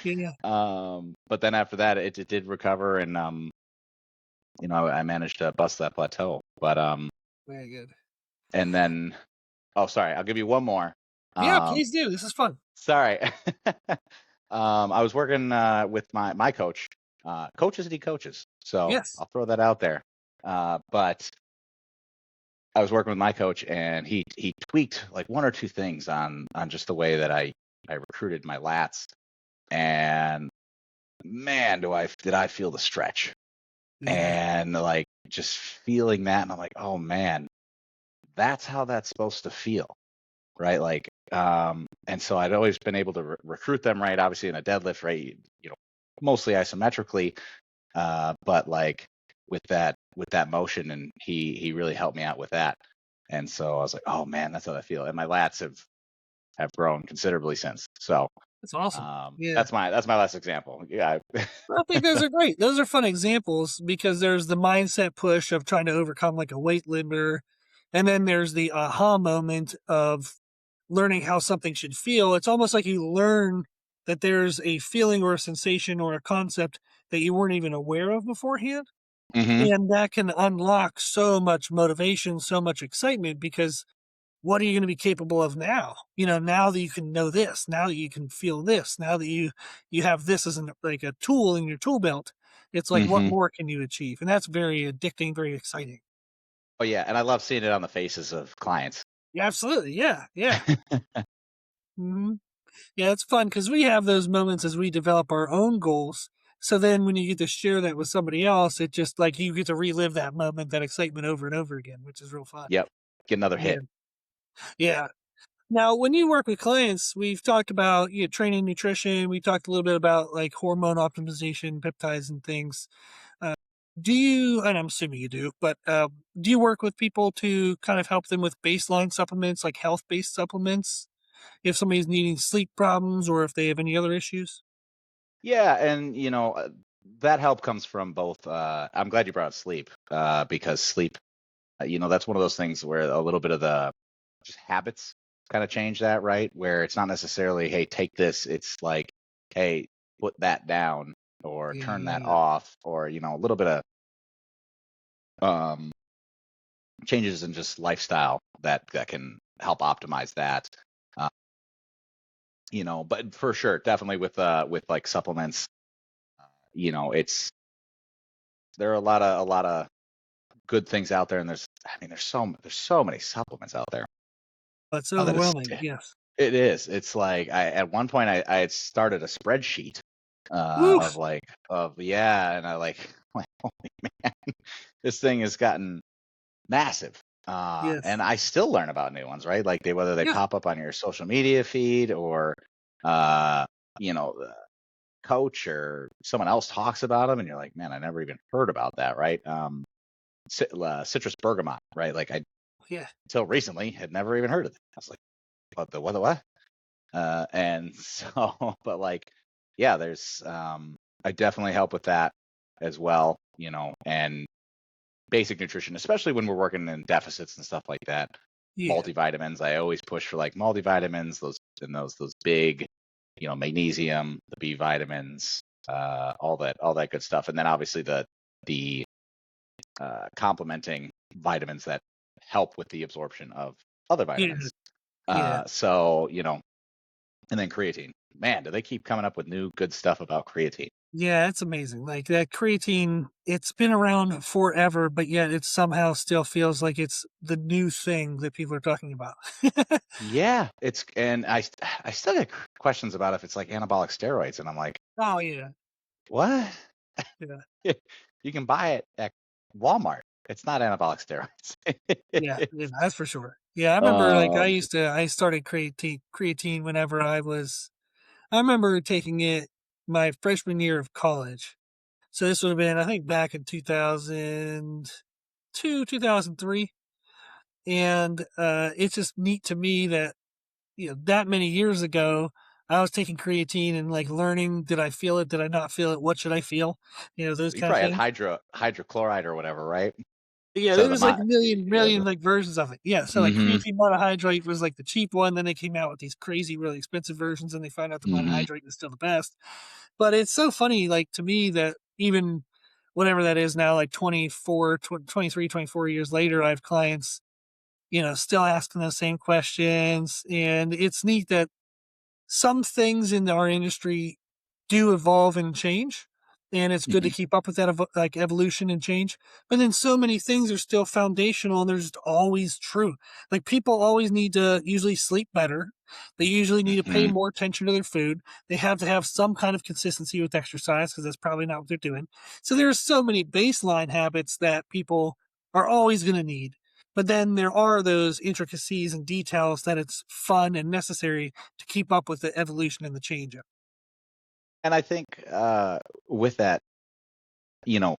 yeah, But then after that, it did recover, and I managed to bust that plateau. But very good. and then, oh, sorry, I'll give you one more. Yeah, Um, please do. This is fun. sorry, I was working with my coach. Coaches need coaches, so Yes. I'll throw that out there. But I was working with my coach, and he tweaked like 1 or 2 things on just the way that I recruited my lats, and man, did I feel the stretch. Yeah. And like just feeling that, and I'm like, oh man, that's how that's supposed to feel, right? Like and so I'd always been able to recruit them, right, obviously in a deadlift, right, mostly isometrically, but like with that motion, and he really helped me out with that. And so I was like, oh man, that's how I feel, and my lats have grown considerably since. So That's awesome. Yeah. that's my last example. Yeah. I think those are great. Those are fun examples because there's the mindset push of trying to overcome like a weight limiter. And then there's the aha moment of learning how something should feel. It's almost like you learn that there's a feeling or a sensation or a concept that you weren't even aware of beforehand. Hmm. And that can unlock so much motivation, so much excitement because what are you going to be capable of now? Now that you can know this, now that you can feel this, now that you have this as like a tool in your tool belt, it's like what Hmm. more can you achieve? And that's very addicting, very exciting. Oh yeah, and I love seeing it on the faces of clients. Yeah, absolutely. Yeah, yeah. hmm Yeah, it's fun because we have those moments as we develop our own goals. So then when you get to share that with somebody else, it just like you get to relive that moment, that excitement over and over again, which is real fun. Yep, get another Yeah. hit. Yeah. Now, when you work with clients, we've talked about training nutrition. We talked a little bit about like hormone optimization, peptides, and things. Uh, do you, and I'm assuming you do, but do you work with people to kind of help them with baseline supplements, like health based supplements, if somebody's needing sleep problems or if they have any other issues? Yeah, and that help comes from both. I'm glad you brought up sleep, because sleep, that's one of those things where a little bit of the just habits kind of change that, right? Where it's not necessarily, hey, take this. It's like, hey, put that down or turn that Yeah, off, or a little bit of um, changes in just lifestyle that can help optimize that. Uh, but for sure, definitely with like supplements, it's there are a lot of good things out there, and there's so many supplements out there. it's Now that overwhelming. Yes. it is. It's like at one point I had started a spreadsheet of Woof. like of yeah, and I like, like holy man, this thing has gotten massive. Yes. And I still learn about new ones, right? Like whether they Yeah. pop up on your social media feed or, uh, the coach or someone else talks about them, and you're like, man, I never even heard about that, right? Citrus bergamot, right? Like I Yeah. until recently had never even heard of it. I was like, what the what? And so, but like, yeah, there's, I definitely help with that as well, and basic nutrition, especially when we're working in deficits and stuff like that. Yeah. Multivitamins, I always push for like multivitamins, those big, magnesium, the B vitamins, all that good stuff, and then obviously the complementing vitamins that help with the absorption of other Yeah. vitamins. Yeah. So and then creatine. Man, do they keep coming up with new good stuff about creatine? Yeah, it's amazing. Like that creatine, it's been around forever, but yet it somehow still feels like it's the new thing that people are talking about. Yeah, and I still get questions about if it's like anabolic steroids, and I'm like, Oh yeah. what? Yeah. You can buy it at Walmart. It's not anabolic Yeah. steroids. Yeah, that's for sure. Yeah, I remember like um, I started creatine whenever I remember taking it my freshman year of college. So this would have been, I think, back in 2002, 2003. And it's just neat to me that, that many years ago, I was taking creatine and like learning, did I feel it? Did I not feel it? What should I feel? Those you kind of probably had things. hydrochloride or whatever, right? Yeah, So there the was like a yeah, million like versions of it. Yeah, so like mm-hmm, creatine monohydrate was like the cheap one. Then they came out with these crazy, really expensive versions, and they found out the mm-hmm. monohydrate was still the best. But it's so funny, like to me, that even whatever that is now, like 23, 24 years later, I have clients, still asking those same questions, and it's neat that some things in our industry do evolve and change, and it's good to Mm-hmm. keep up with that like evolution and change. But then so many things are still foundational and they're just always true. Like people always need to usually sleep better. They usually need to pay Mm-hmm. more attention to their food. They have to have some kind of consistency with exercise because that's probably not what they're doing. So there's so many baseline habits that people are always going to need. But then there are those intricacies and details that it's fun and necessary to keep up with the evolution and the change of. And I think with that, you know,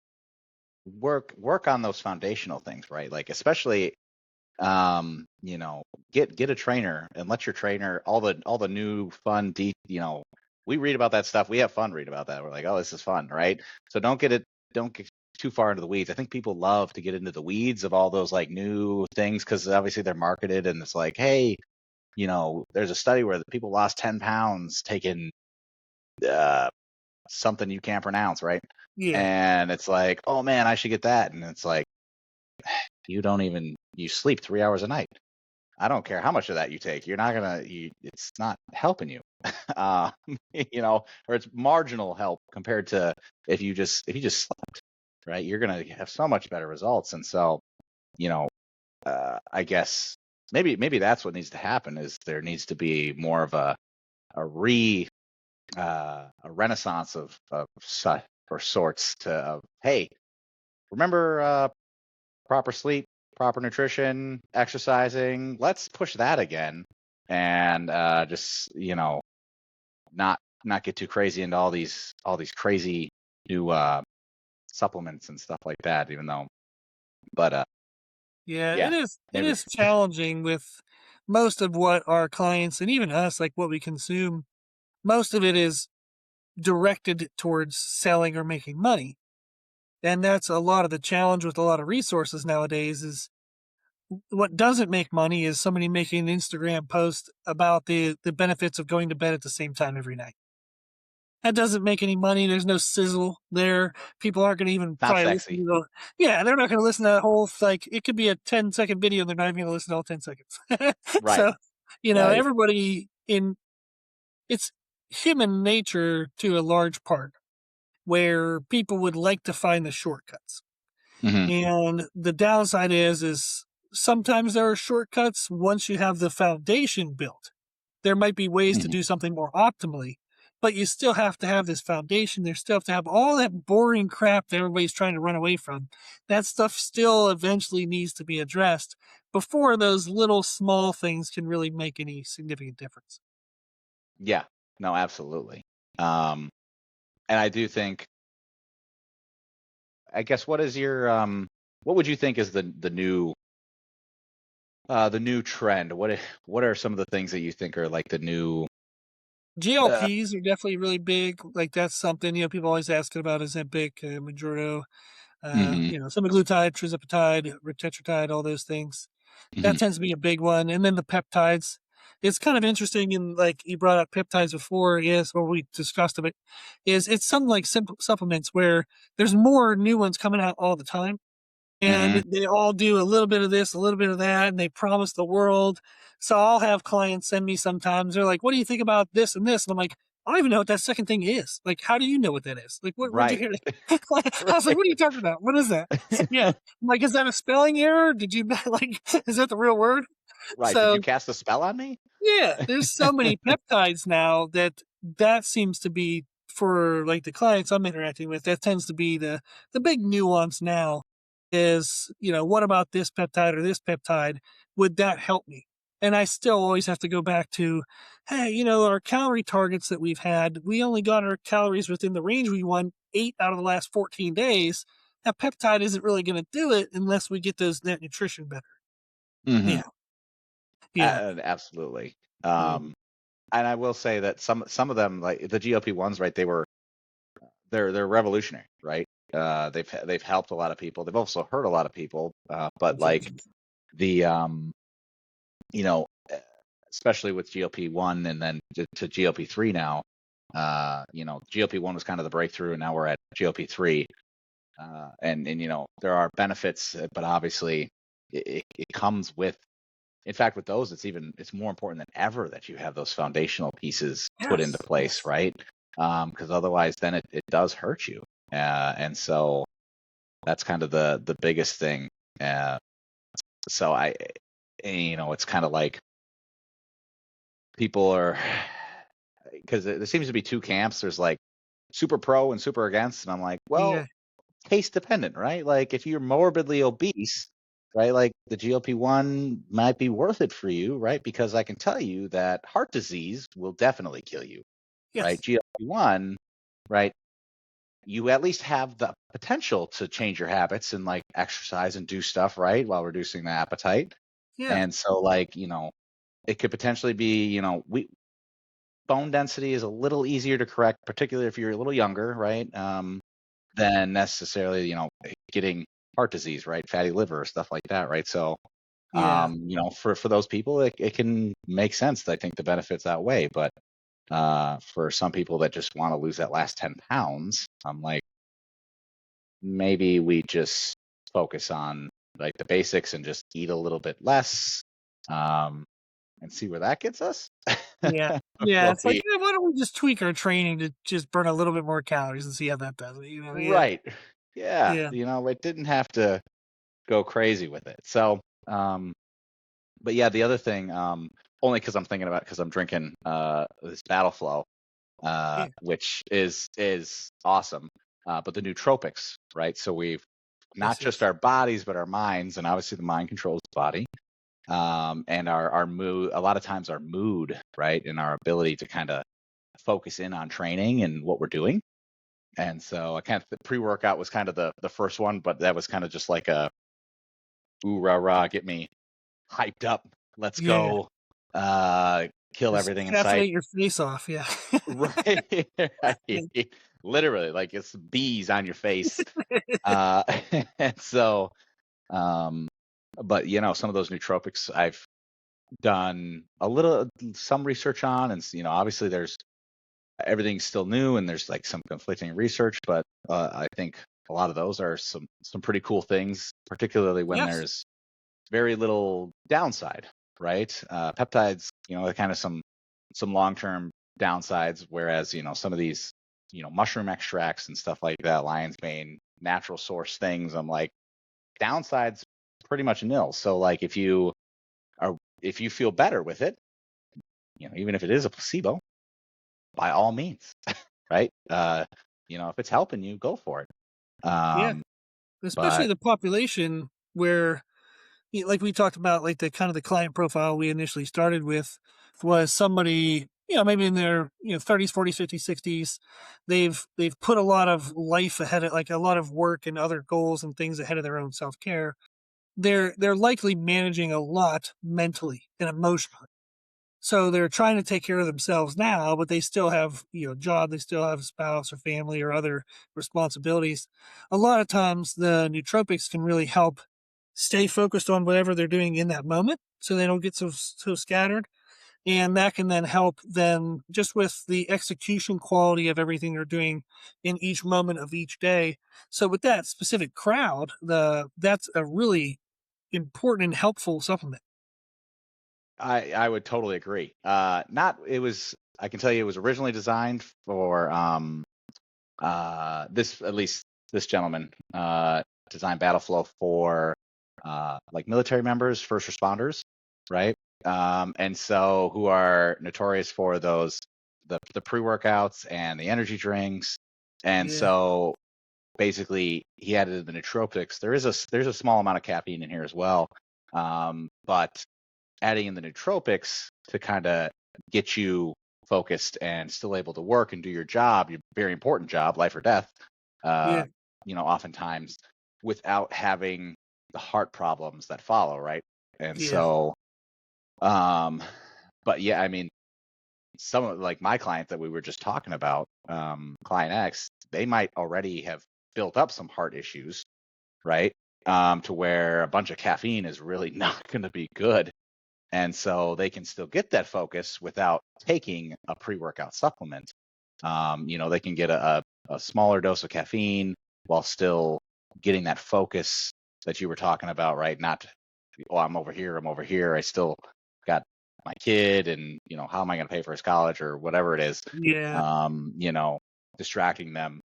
work on those foundational things, right? Like especially you know, get a trainer and let your trainer all the new fun we read about that stuff. We have fun reading about that. We're like, oh, this is fun, right? So don't get too far into the weeds. I think people love to get into the weeds of all those like new things because obviously they're marketed and it's like, hey, there's a study where the people lost 10 pounds taking uh something you can't pronounce, right? Yeah, And it's like, oh man, I should get that. And it's like, you sleep 3 hours a night. I don't care how much of that you take. You're not gonna. It's not helping you. uh, or it's marginal help compared to if you just slept, right? You're gonna have so much better results. And so, you know, I guess maybe that's what needs to happen is there needs to be more of a re a renaissance or sorts hey, remember proper sleep, proper nutrition, exercising. Let's push that again, and just not get too crazy into all these crazy new supplements and stuff like that. Even though, but yeah, it yeah, is. It maybe. is challenging with most of what our clients and even us, like what we consume. Most of it is directed towards selling or making money, and that's a lot of the challenge with a lot of resources nowadays. Is what doesn't make money is somebody making an Instagram post about the benefits of going to bed at the same time every night. That doesn't make any money. There's no sizzle there. People aren't going to even Not probably listen sexy, to yeah, they're not going to listen to that whole, like, it could be a 10-second video. They're not even going to listen to all 10 seconds. right? So, Right. everybody it's human nature to a large part where people would like to find the shortcuts. Hmm. And the downside is sometimes there are shortcuts once you have the foundation built. There might be ways to Hmm. do something more optimally, but you still have to have this foundation. There still have to have all that boring crap that everybody's trying to run away from. That stuff still eventually needs to be addressed before those little small things can really make any significant difference. Yeah, no, absolutely. And I do think, I guess, what would you think is the new trend? What are some of the things that you think are like the new? Uh, GLPs are definitely really big. Like that's something, people always asking about Ozempic, Mounjaro, hmm semaglutide, tirzepatide, retatrutide, all those things. hmm That tends to be a big one. And then the peptides. It's kind of interesting, and like you brought up peptides before, yes, or we discussed of it, is it's something like supplements where there's more new ones coming out all the time. And hmm they all do a little bit of this, a little bit of that, and they promise the world. So I'll have clients send me sometimes. They're like, "What do you think about this and this?" And I'm like, "I don't even know what that second thing is. Like, how do you know what that is? Like, where'd you Right. hear that?" I was like, Right. "What are you talking about? What is that?" Yeah, I'm like, "Is that a spelling error? Did you like? Is that the real word?" Right. Did you So cast a spell on me? yeah, there's so many peptides now that seems to be for like the clients I'm interacting with. That tends to be the big nuance now. Is what about this peptide or this peptide? Would that help me? And I still always have to go back to, hey, our calorie targets that we've had, we only got our calories within the range we want 8 out of the last 14 days. That peptide isn't really going to do it unless we get those net nutrition better. hmm Yeah, yeah, Absolutely. mm, And I will say that some of them, like the GLP ones, right? They're revolutionary, right? They've helped a lot of people. They've also hurt a lot of people. But like the you know, eh, especially with GLP-1 and then to GLP-3 now. GLP-1 was kind of the breakthrough, and now we're at GLP-3. And there are benefits, but obviously it comes with. In fact, with those, it's more important than ever that you have those foundational pieces put into yes, place, yes, right? Because otherwise, then it does hurt you. And so that's kind of the biggest thing. Uh, so it's kind of like people are, because there seems to be two camps. There's like super pro and super against, and I'm like, well, yeah, case dependent, right? Like if you're morbidly obese, right, like the GLP-1 might be worth it for you, right? Because I can tell you that heart disease will definitely kill you, right? yes, GLP-1, right? You at least have the potential to change your habits and like exercise and do stuff, right, while reducing the appetite. yeah, And so like, it could potentially be, we bone density is a little easier to correct, particularly if you're a little younger, right? Than necessarily, getting heart disease, right? Fatty liver, stuff like that, right? So, yeah, for those people, it can make sense. I think the benefits outweigh, but for some people that just want to lose that last 10 pounds, I'm like, maybe we just focus on like the basics and just eat a little bit less, um, and see where that gets us. yeah, yeah. Before It's like, we, why don't we just tweak our training to just burn a little bit more calories and see how that does it? Yeah, right. Yeah. yeah, It didn't have to go crazy with it. So, but yeah, the other thing, only because I'm thinking about, because I'm drinking this Battle Flow, yeah. which is awesome. But the nootropics, right? So we've not Yes, just yes, our bodies, but our minds, and obviously the mind controls the body. And our mood, a lot of times our mood, right, and our ability to kind of focus in on training and what we're doing. And so I kind of, the pre-workout was kind of the first one, but that was kind of just like a ooh rah rah, get me hyped up. Let's yeah. go. Kill Just everything in sight. caffeinate your face off. Yeah, Right. Right. Literally, like it's bees on your face. Uh, and so, um, but some of those nootropics I've done some research on, and obviously there's everything's still new, and there's like some conflicting research, but I think a lot of those are some pretty cool things, particularly when yes, there's very little downside, right? Peptides, they're kind of some long-term downsides, whereas some of these, mushroom extracts and stuff like that, lion's mane, natural source things, I'm like, downsides pretty much nil. So like if you feel better with it, even if it is a placebo, by all means, right? If it's helping you, go for it. Yeah, Um, especially but the population where, like we talked about, like the kind of the client profile we initially started with was somebody, maybe in their 30s, 40s, 50s, 60s. They've put a lot of life ahead of, like a lot of work and other goals and things ahead of their own self care. They're likely managing a lot mentally and emotionally. So they're trying to take care of themselves now, but they still have, job, they still have a spouse or family or other responsibilities. A lot of times the nootropics can really help stay focused on whatever they're doing in that moment so they don't get so scattered. And that can then help them just with the execution quality of everything they're doing in each moment of each day. So with that specific crowd, that's a really important and helpful supplement. I would totally agree. Not it was I can tell you it was originally designed for this at least this gentleman designed Battle Flow for like military members, first responders, right? And so who are notorious for the pre-workouts and the energy drinks. And Yeah. so basically he added the nootropics. There's a small amount of caffeine in here as well. But adding in the nootropics to kind of get you focused and still able to work and do your job, your very important job, life or death, uh, Yeah. oftentimes without having the heart problems that follow, right? And Yeah. so, but yeah, I mean, some of like my client that we were just talking about, client X, they might already have built up some heart issues, right? To where a bunch of caffeine is really not going to be good, and so they can still get that focus without taking a pre-workout supplement. They can get a smaller dose of caffeine while still getting that focus that you were talking about, right? Not, oh, I'm over here, I'm over here. I still got my kid, and how am I going to pay for his college or whatever it is? Yeah. Distracting them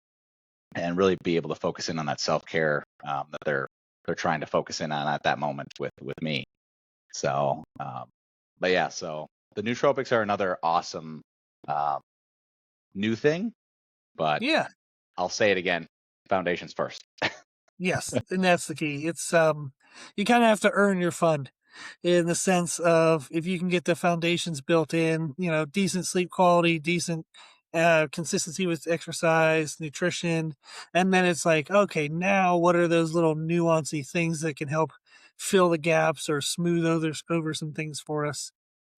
and really be able to focus in on that self-care that they're trying to focus in on at that moment with me. So, but yeah, so the nootropics are another awesome uh, new thing, but Yeah. I'll say it again: foundations first. Yes, and that's the key. It's you kind of have to earn your fund in the sense of if you can get the foundations built in, decent sleep quality, decent consistency with exercise, nutrition, and then it's like, okay, now what are those little nuancy things that can help fill the gaps or smooth over some things for us?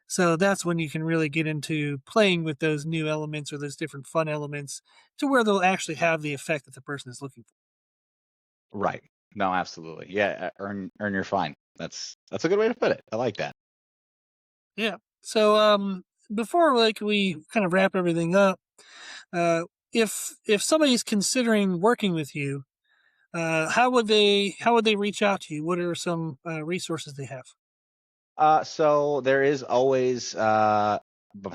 So that's when you can really get into playing with those new elements or those different fun elements to where they'll actually have the effect that the person is looking for. Right. No, absolutely. Yeah, earn your fine. That's a good way to put it. I like that. Yeah. So before like we kind of wrap everything up, uh if somebody's considering working with you, how would they reach out to you? What are some resources they have? So there is always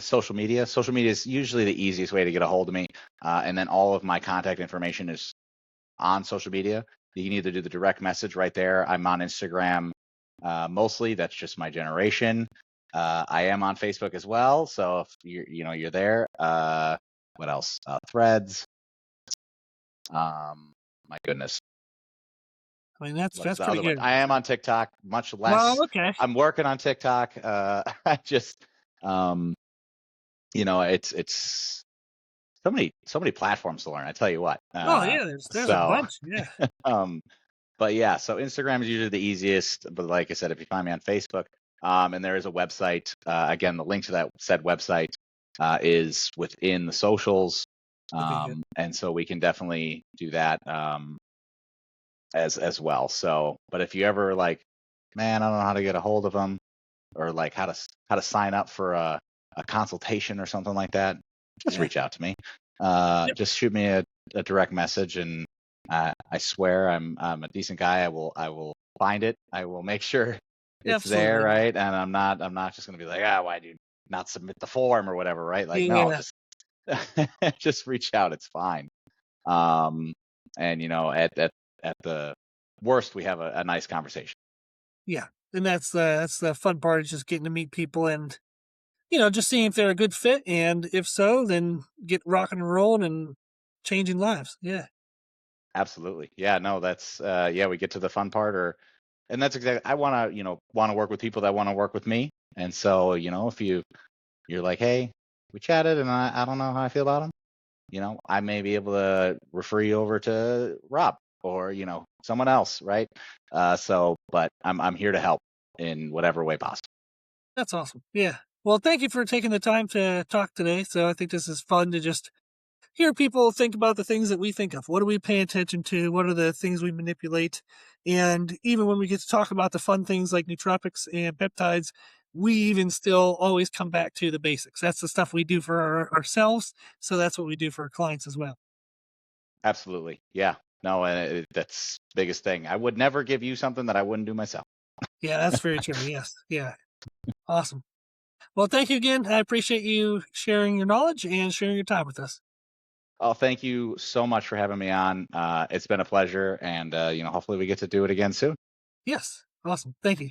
social media. Social media is usually the easiest way to get a hold of me, and then all of my contact information is on social media. You can either do the direct message right there. I'm on Instagram mostly. That's just my generation. I am on Facebook as well. So if you're there. What else? Threads. My goodness. I mean, that's What's that's the pretty other one? good. I am on TikTok, much Well, less. okay. I'm working on TikTok. I just, um, it's so many platforms to learn. I tell you what. Oh yeah, there's a So, bunch. Yeah. um, but yeah, so Instagram is usually the easiest. But like I said, if you find me on Facebook, and there is a website, again, the link to that said website is within the socials, Okay, good. and so we can definitely do that as well. So, but if you ever like, man, I don't know how to get a hold of them, or like how to sign up for a consultation or something like that, just Yeah. reach out to me. Yep. Just shoot me a direct message, and I swear I'm a decent guy. I will find it. I will make sure it's there, Absolutely. right? And I'm not just gonna be like, why do you not submit the form or whatever, right? Like, no, Yeah. just just reach out. It's fine. Um, and at the worst, we have a nice conversation. Yeah. And that's the fun part is just getting to meet people and just seeing if they're a good fit, and if so, then get rocking and rolling and changing lives. Yeah. Absolutely. Yeah, no, that's yeah, we get to the fun part and that's exactly I want to, want to work with people that want to work with me. And so, if you're like, "Hey, we chatted and I don't know how I feel about them." I may be able to refer you over to Rob or, someone else, right? But I'm here to help in whatever way possible. That's awesome. Yeah. Well, thank you for taking the time to talk today. So I think this is fun to just hear people think about the things that we think of. What do we pay attention to? What are the things we manipulate? And even when we get to talk about the fun things like nootropics and peptides, we even still always come back to the basics. That's the stuff we do for ourselves. So that's what we do for our clients as well. Absolutely. Yeah. No, and that's the biggest thing. I would never give you something that I wouldn't do myself. Yeah, that's very true. Yes. Yeah. Awesome. Well, thank you again. I appreciate you sharing your knowledge and sharing your time with us. Oh, thank you so much for having me on. It's been a pleasure, and hopefully we get to do it again soon. Yes. Awesome. Thank you.